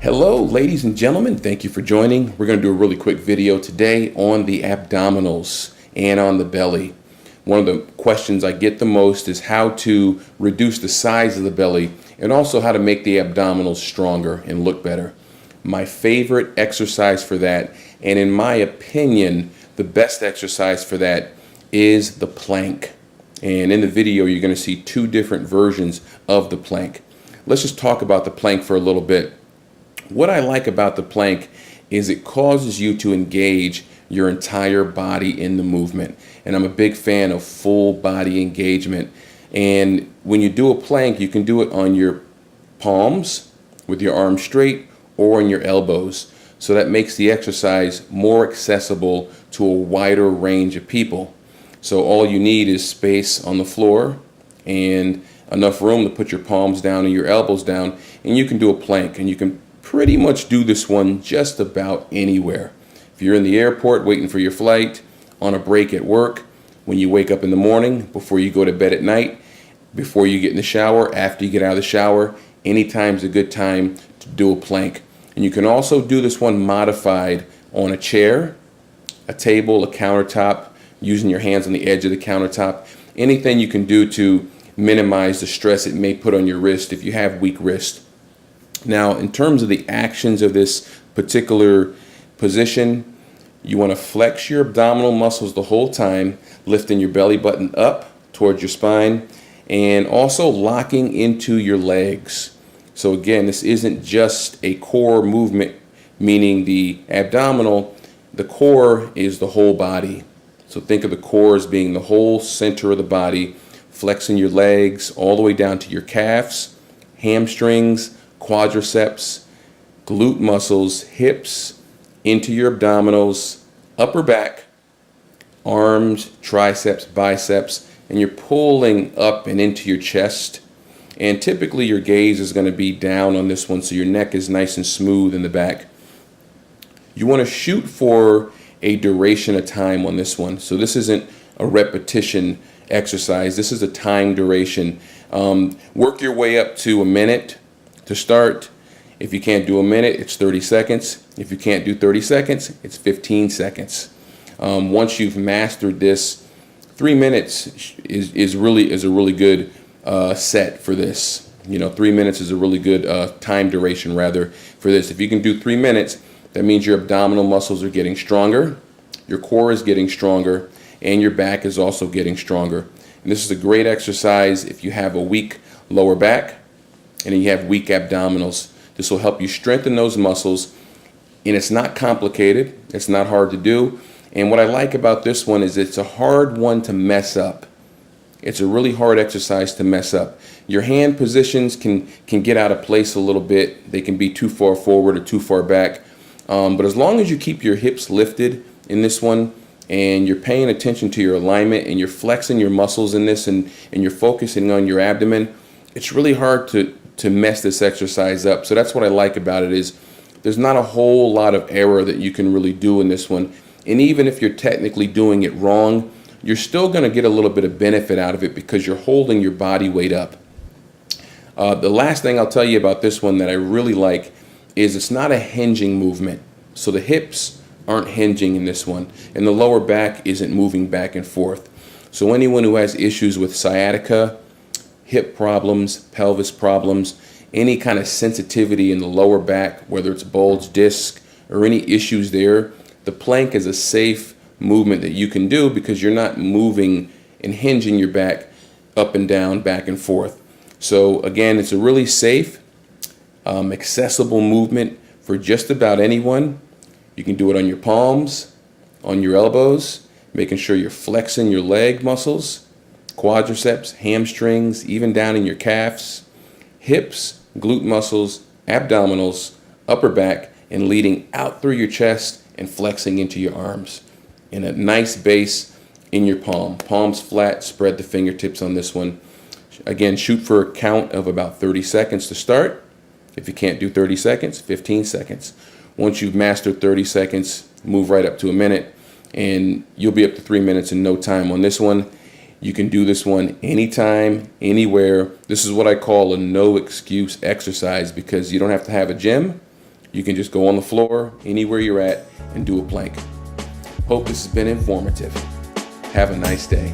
Hello, ladies and gentlemen. Thank you for joining. We're going to do a really quick video today on the abdominals and on the belly. One of the questions I get the most is how to reduce the size of the belly and also how to make the abdominals stronger and look better. My favorite exercise for that, and in my opinion, the best exercise for that is the plank. And in the video, you're going to see two different versions of the plank. Let's just talk about the plank for a little bit. What I like about the plank is it causes you to engage your entire body in the movement. And I'm a big fan of full body engagement. And when you do a plank, you can do it on your palms with your arms straight or on your elbows. So that makes the exercise more accessible to a wider range of people. So all you need is space on the floor and enough room to put your palms down and your elbows down, and you can do a plank. And you can pretty much do this one just about anywhere. If you're in the airport waiting for your flight, on a break at work, when you wake up in the morning, before you go to bed at night, before you get in the shower, after you get out of the shower, anytime's a good time to do a plank. And you can also do this one modified on a chair, a table, a countertop, using your hands on the edge of the countertop. Anything you can do to minimize the stress it may put on your wrist if you have weak wrist. Now, in terms of the actions of this particular position, you want to flex your abdominal muscles the whole time, lifting your belly button up towards your spine and also locking into your legs. So again, this isn't just a core movement, meaning the abdominal. The core is the whole body. So think of the core as being the whole center of the body, flexing your legs all the way down to your calves, hamstrings, quadriceps, glute muscles, hips, into your abdominals, upper back, arms, triceps, biceps, and you're pulling up and into your chest. And typically your gaze is going to be down on this one, so your neck is nice and smooth in the back. You want to shoot for a duration of time on this one. So this isn't a repetition exercise. This is a time duration. Work your way up to a minute to start. If you can't do a minute, it's 30 seconds. If you can't do 30 seconds, it's 15 seconds. Once you've mastered this, 3 minutes is a really good set for this. 3 minutes is a really good time duration rather for this. If you can do 3 minutes, that means your abdominal muscles are getting stronger, your core is getting stronger, and your back is also getting stronger. And this is a great exercise if you have a weak lower back and you have weak abdominals. This will help you strengthen those muscles, and it's not complicated. It's not hard to do. And what I like about this one is it's a hard one to mess up. It's a really hard exercise to mess up. Your hand positions can get out of place a little bit. They can be too far forward or too far back. But as long as you keep your hips lifted in this one, and you're paying attention to your alignment, and you're flexing your muscles in this, and you're focusing on your abdomen, it's really hard to mess this exercise up. So that's what I like about it, is there's not a whole lot of error that you can really do in this one. And even if you're technically doing it wrong, you're still going to get a little bit of benefit out of it because you're holding your body weight up. The last thing I'll tell you about this one that I really like is it's not a hinging movement. So the hips aren't hinging in this one, and the lower back isn't moving back and forth. So anyone who has issues with sciatica, hip problems, pelvis problems, any kind of sensitivity in the lower back, whether it's bulge disc or any issues there, the plank is a safe movement that you can do because you're not moving and hinging your back up and down, back and forth. So again, it's a really safe, accessible movement for just about anyone. You can do it on your palms, on your elbows, making sure you're flexing your leg muscles, quadriceps, hamstrings, even down in your calves, hips, glute muscles, abdominals, upper back, and leading out through your chest and flexing into your arms. And a nice base in your palm. Palms flat, spread the fingertips on this one. Again, shoot for a count of about 30 seconds to start. If you can't do 30 seconds, 15 seconds. Once you've mastered 30 seconds, move right up to a minute, and you'll be up to 3 minutes in no time on this one. You can do this one anytime, anywhere. This is what I call a no excuse exercise because you don't have to have a gym. You can just go on the floor, anywhere you're at, and do a plank. Hope this has been informative. Have a nice day.